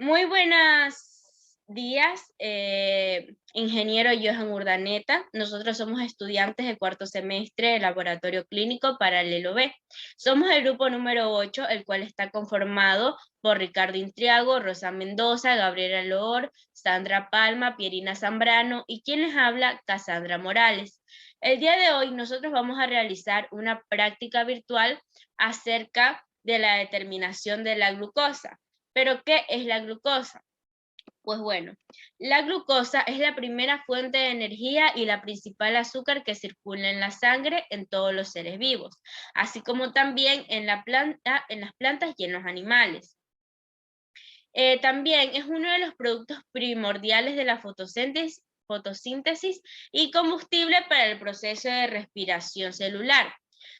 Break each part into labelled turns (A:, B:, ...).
A: Muy buenos días, ingeniero Johan Urdaneta. Nosotros somos estudiantes de cuarto semestre de Laboratorio Clínico Paralelo B. Somos el grupo número 8, el cual está conformado por Ricardo Intriago, Rosa Mendoza, Gabriela Loor, Sandra Palma, Pierina Zambrano y quien les habla, Cassandra Morales. El día de hoy nosotros vamos a realizar una práctica virtual acerca de la determinación de la glucosa. ¿Pero qué es la glucosa? Pues bueno, la glucosa es la primera fuente de energía y la principal azúcar que circula en la sangre en todos los seres vivos, así como también en las plantas y en los animales. También es uno de los productos primordiales de la fotosíntesis y combustible para el proceso de respiración celular.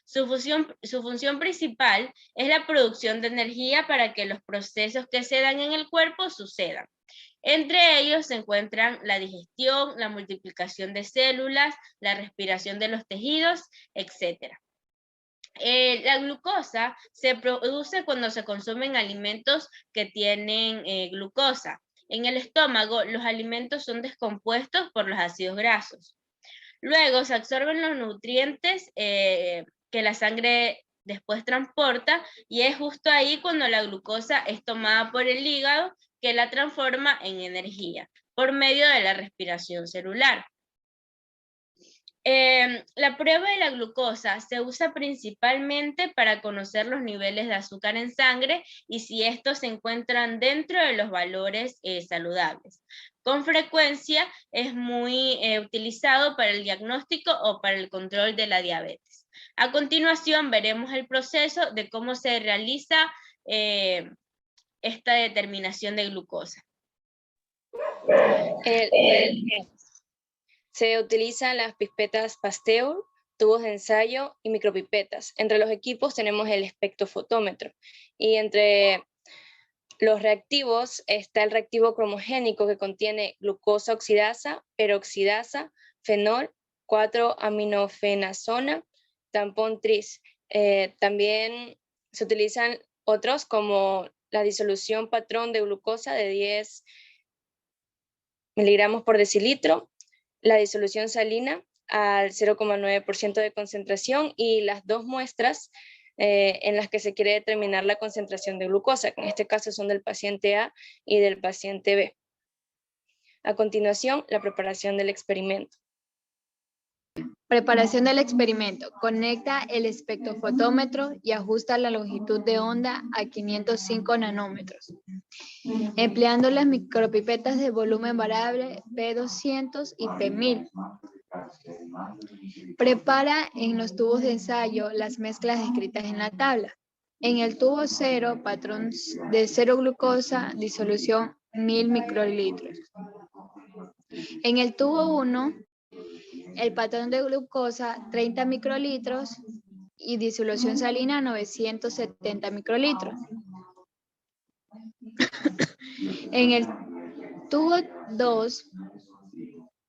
A: Su función principal es la producción de energía para que los procesos que se dan en el cuerpo sucedan. Entre ellos se encuentran la digestión, la multiplicación de células, la respiración de los tejidos, etc. La glucosa se produce cuando se consumen alimentos que tienen glucosa. En el estómago, los alimentos son descompuestos por los ácidos grasos. Luego se absorben los nutrientes que la sangre después transporta y es justo ahí cuando la glucosa es tomada por el hígado que la transforma en energía por medio de la respiración celular. La prueba de la glucosa se usa principalmente para conocer los niveles de azúcar en sangre y si estos se encuentran dentro de los valores saludables. Con frecuencia es muy utilizado para el diagnóstico o para el control de la diabetes. A continuación veremos el proceso de cómo se realiza esta determinación de glucosa.
B: Se utilizan las pipetas Pasteur, tubos de ensayo y micropipetas. Entre los equipos tenemos el espectrofotómetro y entre los reactivos está el reactivo cromogénico que contiene glucosa oxidasa, peroxidasa, fenol, 4-aminofenazona, tampón tris. También se utilizan otros como la disolución patrón de glucosa de 10 miligramos por decilitro, la disolución salina al 0,9% de concentración y las dos muestras en las que se quiere determinar la concentración de glucosa, que en este caso son del paciente A y del paciente B. A continuación, la preparación del experimento.
C: Preparación del experimento. Conecta el espectrofotómetro y ajusta la longitud de onda a 505 nanómetros. Empleando las micropipetas de volumen variable P200 y P1000. Prepara en los tubos de ensayo las mezclas descritas en la tabla. En el tubo 0, patrón de 0 glucosa, disolución 1000 microlitros. En el tubo 1, el patrón de glucosa 30 microlitros y disolución salina 970 microlitros. En el tubo 2,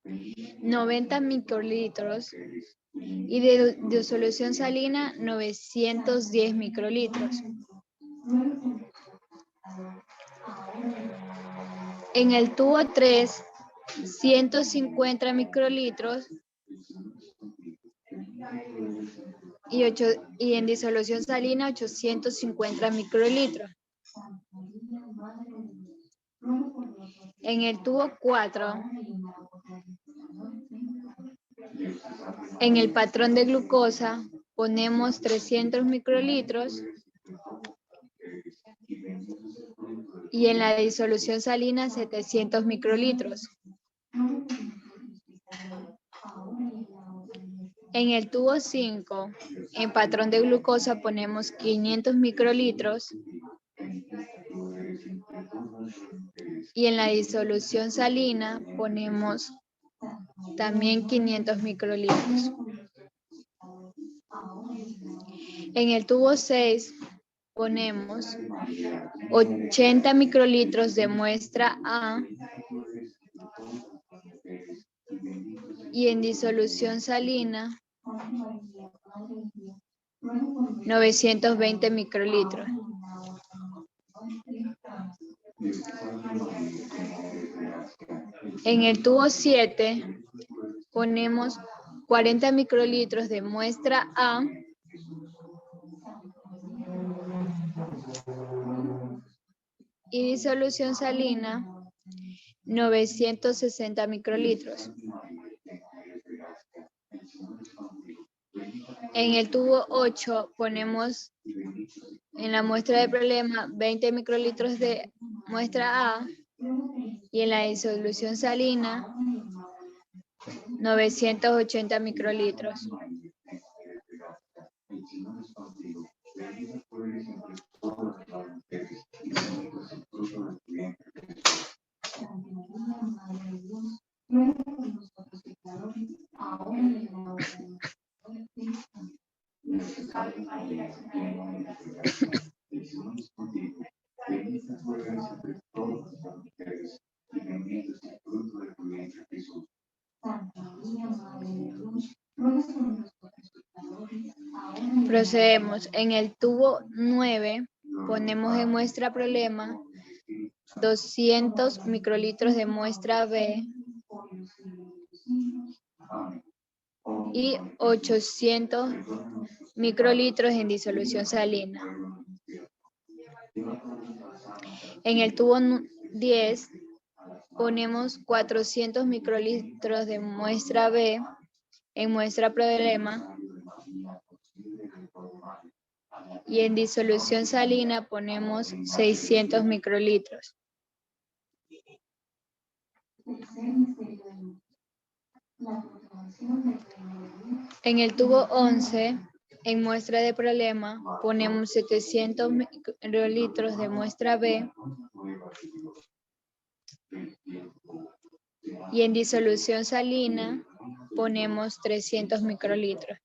C: 90 microlitros y de disolución salina 910 microlitros. En el tubo 3, 150 microlitros y en disolución salina 850 microlitros. En el tubo 4, en el patrón de glucosa ponemos 300 microlitros y en la disolución salina 700 microlitros. En el tubo 5, en patrón de glucosa ponemos 500 microlitros y en la disolución salina ponemos también 500 microlitros. En el tubo 6 ponemos 80 microlitros de muestra A y en disolución salina 920 microlitros. En el tubo 7 ponemos 40 microlitros de muestra A y disolución salina 960 microlitros. En el tubo 8 ponemos en la muestra de problema 20 microlitros de muestra A y en la disolución salina 980 microlitros. Procedemos. En el tubo 9 ponemos en muestra problema 200 microlitros de muestra B y 800 microlitros en disolución salina. En el tubo 10 ponemos 400 microlitros de muestra B en muestra problema y en disolución salina ponemos 600 microlitros. En el tubo 11, en muestra de problema, ponemos 700 microlitros de muestra B y en disolución salina ponemos 300 microlitros.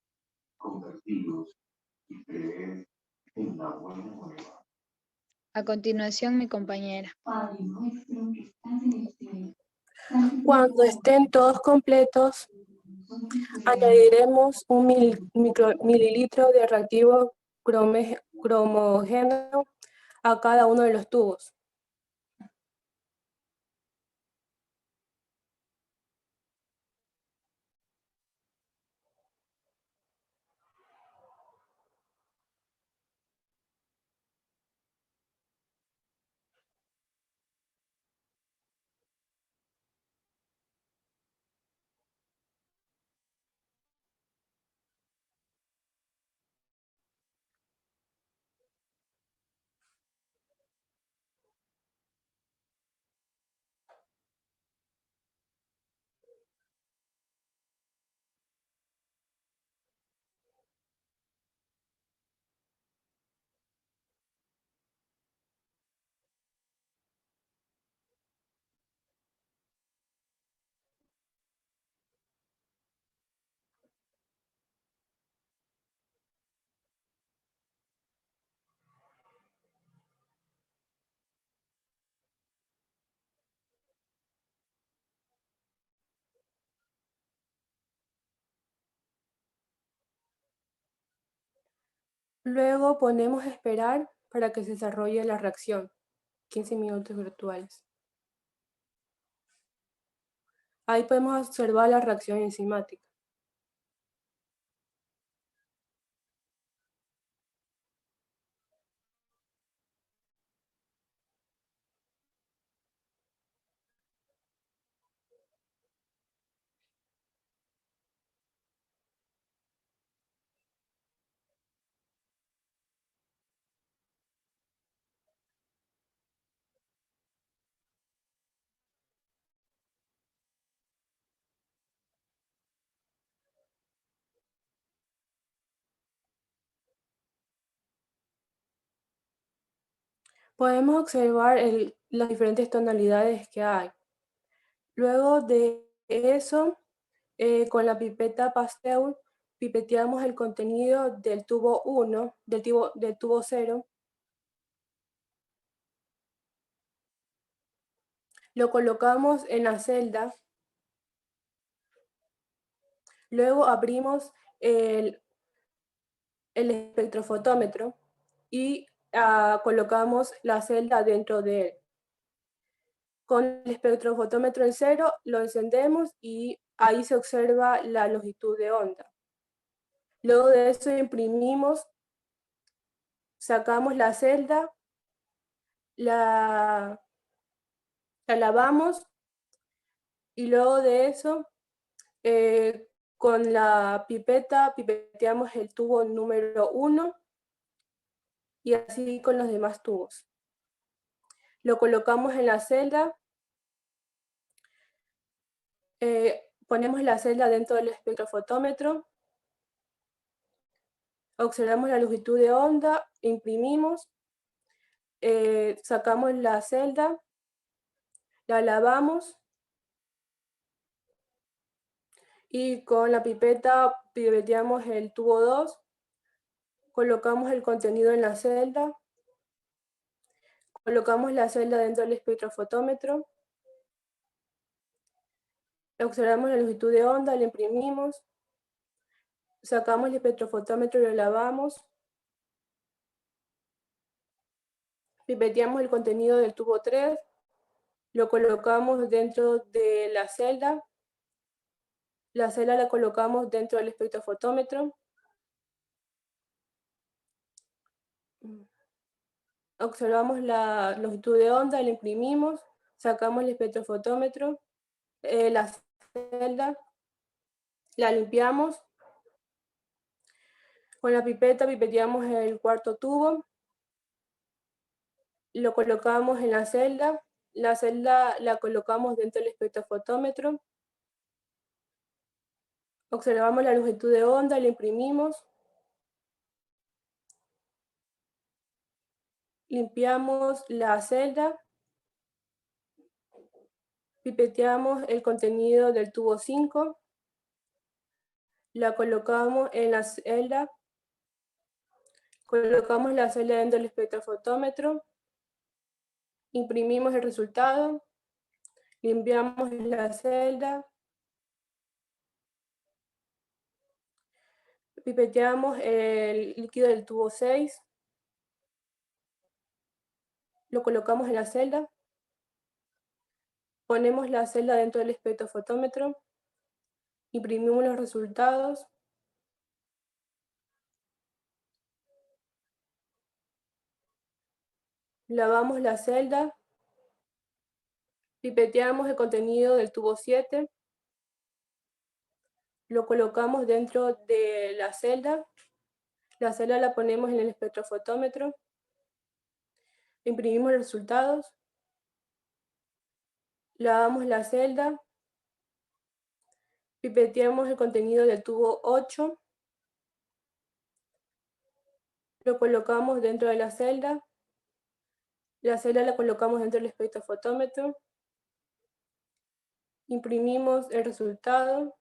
C: A continuación, mi compañera.
D: Cuando estén todos completos, añadiremos un mililitro de reactivo cromogéneo a cada uno de los tubos. Luego ponemos a esperar para que se desarrolle la reacción, 15 minutos virtuales. Ahí podemos observar la reacción enzimática. Podemos observar las diferentes tonalidades que hay. Luego de eso, con la pipeta Pasteur, pipeteamos el contenido del tubo 1, del tubo 0. Lo colocamos en la celda. Luego abrimos el espectrofotómetro y colocamos la celda dentro de él. Con el espectrofotómetro en 0 lo encendemos y ahí se observa la longitud de onda. Luego de eso imprimimos, sacamos la celda, la lavamos y luego de eso con la pipeta pipeteamos el tubo número 1 y así con los demás tubos. Lo colocamos en la celda, ponemos la celda dentro del espectrofotómetro, observamos la longitud de onda, imprimimos, sacamos la celda, la lavamos y con la pipeta pipeteamos el tubo 2, colocamos el contenido en la celda, colocamos la celda dentro del espectrofotómetro, observamos la longitud de onda, la imprimimos, sacamos el espectrofotómetro y lo lavamos, pipeteamos el contenido del tubo 3, lo colocamos dentro de la celda la colocamos dentro del espectrofotómetro, observamos la longitud de onda, la imprimimos, sacamos el espectrofotómetro, la celda, la limpiamos, con la pipeta pipeteamos el cuarto tubo, lo colocamos en la celda la colocamos dentro del espectrofotómetro, observamos la longitud de onda, la imprimimos, limpiamos la celda, pipeteamos el contenido del tubo 5, la colocamos en la celda, colocamos la celda dentro del espectrofotómetro, imprimimos el resultado, limpiamos la celda, pipeteamos el líquido del tubo 6, lo colocamos en la celda, ponemos la celda dentro del espectrofotómetro, imprimimos los resultados, lavamos la celda, pipeteamos el contenido del tubo 7, lo colocamos dentro de la celda la ponemos en el espectrofotómetro, imprimimos los resultados, lavamos la celda, pipeteamos el contenido del tubo 8, lo colocamos dentro de la celda la colocamos dentro del espectrofotómetro, imprimimos el resultado,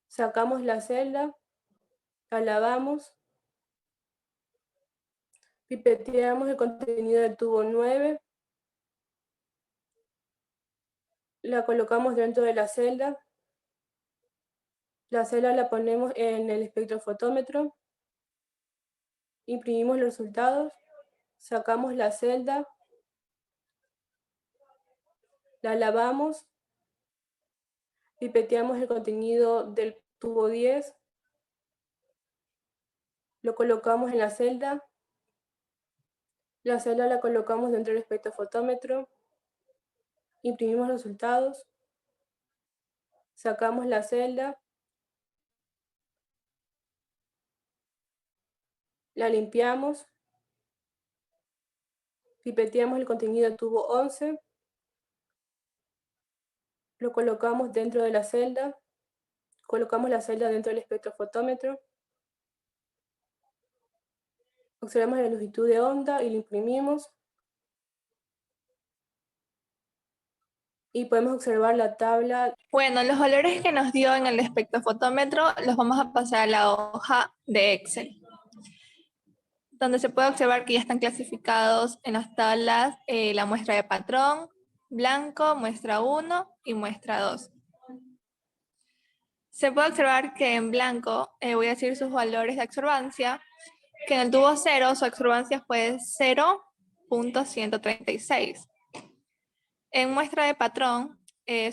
D: sacamos la celda, la lavamos, pipeteamos el contenido del tubo 9, la colocamos dentro de la celda la ponemos en el espectrofotómetro, imprimimos los resultados, sacamos la celda, la lavamos, pipeteamos el contenido del tubo 10, lo colocamos en la celda la colocamos dentro del espectrofotómetro, imprimimos los resultados, sacamos la celda, la limpiamos, pipeteamos el contenido del tubo 11, lo colocamos dentro de la celda, colocamos la celda dentro del espectrofotómetro, observamos la longitud de onda y lo imprimimos. Y podemos observar la tabla.
E: Bueno, los valores que nos dio en el espectrofotómetro los vamos a pasar a la hoja de Excel, donde se puede observar que ya están clasificados en las tablas la muestra de patrón, blanco, muestra 1 y muestra 2. Se puede observar que en blanco, voy a decir sus valores de absorbancia, que en el tubo 0 su absorbancia fue 0.136. En muestra de patrón,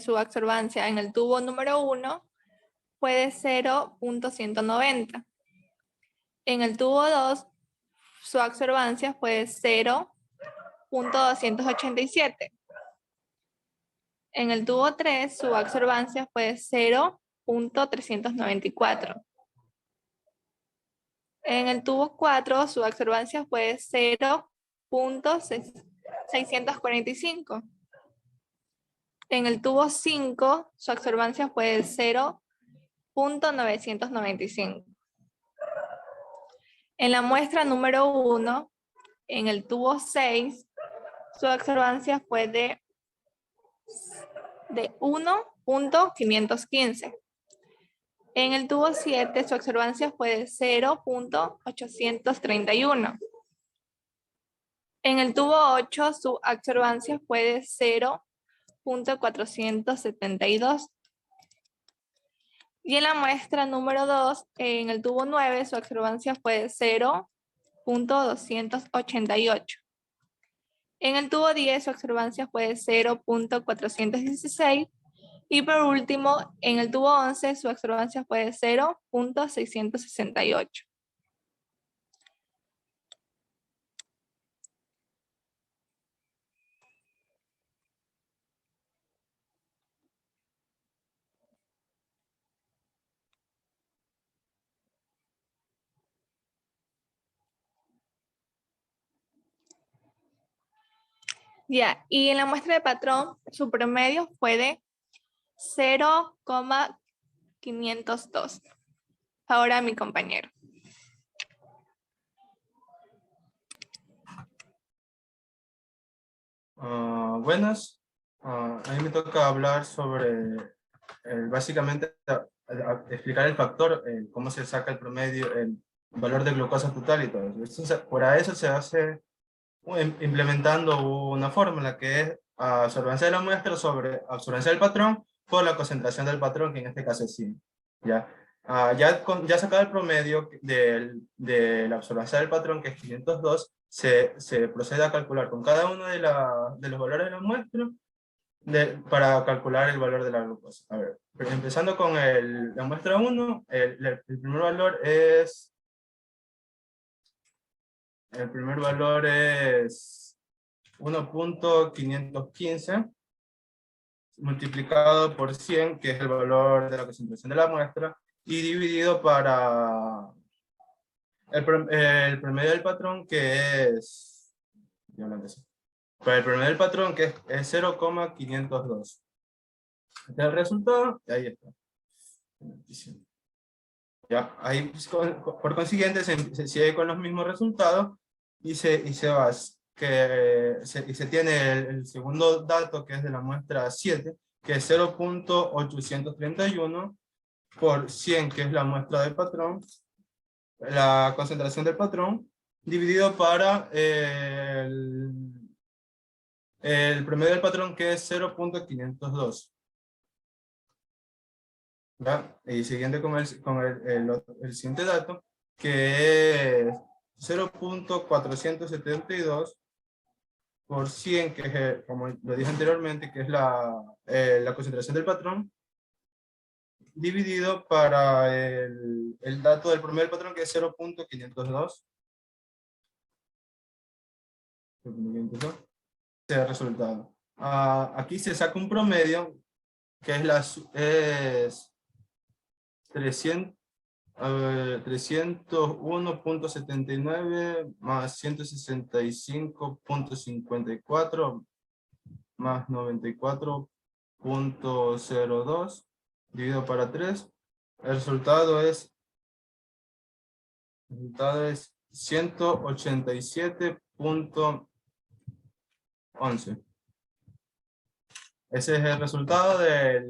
E: su absorbancia en el tubo número 1 fue de 0.190. En el tubo 2, su absorbancia fue de 0.287. En el tubo 3, su absorbancia fue de 0.394. En el tubo 4, su absorbancia fue de 0.645. En el tubo 5, su absorbancia fue de 0.995. En la muestra número 1, en el tubo 6, su absorbancia fue de 1.515. En el tubo 7, su absorbancia fue de 0.831. En el tubo 8, su absorbancia fue de 0.472. Y en la muestra número 2, en el tubo 9, su absorbancia fue de 0.288. En el tubo 10, su absorbancia fue de 0.416. Y por último, en el tubo 11, su absorbancia fue de 0.668. Ya, y en la muestra de patrón, su promedio fue de 0.502. Ahora mi compañero.
F: Buenas. A mí me toca hablar sobre, básicamente, explicar el factor, cómo se saca el promedio, el valor de glucosa total y todo eso. Para eso se hace implementando una fórmula que es absorbancia de la muestra sobre absorbancia del patrón por la concentración del patrón, que en este caso es 100. ¿Ya? Ya sacado el promedio de la absorbancia del patrón, que es 502, se procede a calcular con cada uno de los valores de la muestra para calcular el valor de la glucosa. A ver, empezando con la muestra 1, el primer valor es... El primer valor es 1.515 multiplicado por 100, que es el valor de la concentración de la muestra, y dividido para el promedio del patrón, que es... Para el promedio del patrón, que es 0.502. Este es el resultado, y ahí está. Ya, ahí, por consiguiente, se sigue con los mismos resultados y se tiene el segundo dato, que es de la muestra 7, que es 0.831 por 100, que es la muestra del patrón, la concentración del patrón, dividido para el promedio del patrón, que es 0.502. ¿Ya? Y siguiente con el siguiente dato, que es 0.472 por 100, que es, como lo dije anteriormente, que es la concentración del patrón, dividido para el dato del promedio del patrón, que es 0.502. Ese es el resultado. Aquí se saca un promedio, que es 301.79 más 165.54 más 94.02 dividido para 3. El resultado es 187.11. Ese es el resultado de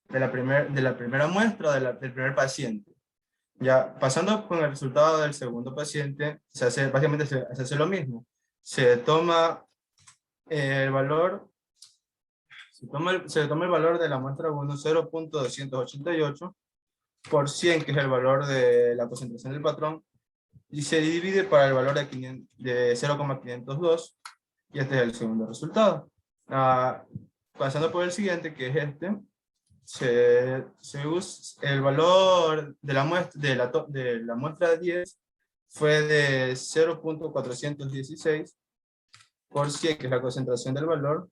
F: la primera muestra del primer paciente. Ya, pasando con el resultado del segundo paciente, básicamente se hace lo mismo. Se toma el valor, se toma el valor de la muestra 1, 0.288 por 100, que es el valor de la concentración del patrón, y se divide para el valor de 0.502, y este es el segundo resultado. Pasando por el siguiente, que es este, se usa el valor de la muestra 10 fue de 0.416 por 100, que es la concentración del valor,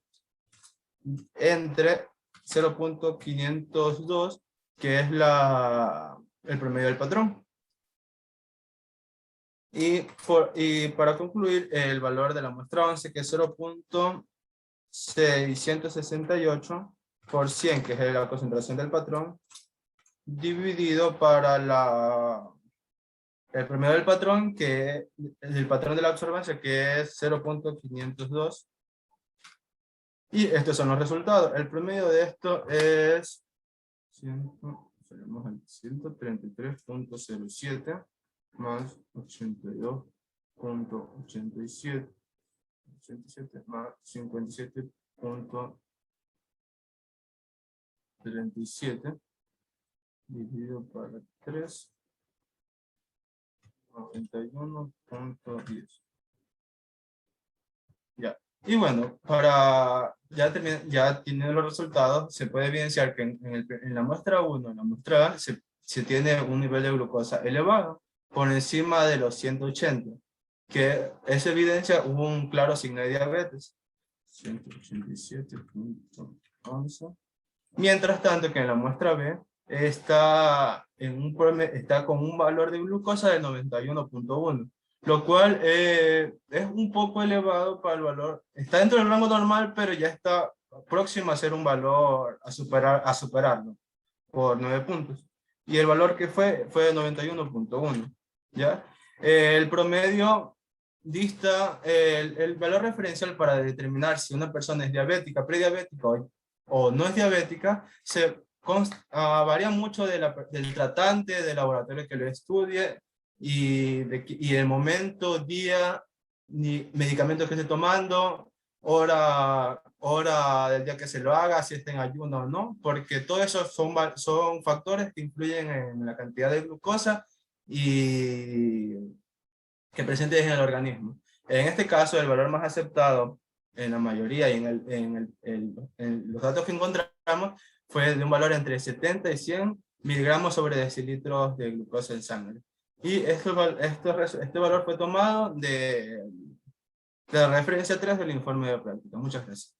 F: entre 0.502, que es el promedio del patrón. Y para concluir, el valor de la muestra 11, que es 0.668 por 100, que es la concentración del patrón, dividido para el promedio del patrón, que el patrón de la absorbancia, que es 0.502. Y estos son los resultados. El promedio de esto es 133.07 más 82.87 más 57.37 dividido para 3, 91.10. Ya. Y bueno, ya teniendo los resultados, se puede evidenciar que en la muestra 1, en la muestra A, se tiene un nivel de glucosa elevado, por encima de los 180, que esa evidencia hubo un claro signo de diabetes. 187.11. Mientras tanto que en la muestra B está con un valor de glucosa de 91.1, lo cual es un poco elevado para el valor. Está dentro del rango normal, pero ya está próximo a ser un valor a superarlo por 9 puntos. Y el valor que fue de 91.1. ¿Ya? El promedio dista, el valor referencial para determinar si una persona es diabética, prediabética o no es diabética, varía mucho del tratante, del laboratorio que lo estudie y el momento, día, medicamento que esté tomando, hora del día que se lo haga, si está en ayuno o no, porque todos esos son factores que influyen en la cantidad de glucosa y que presentes en el organismo. En este caso, el valor más aceptado en la mayoría y en los datos que encontramos fue de un valor entre 70 y 100 miligramos sobre decilitros de glucosa en sangre. Y este valor fue tomado de la referencia 3 del informe de práctica. Muchas gracias.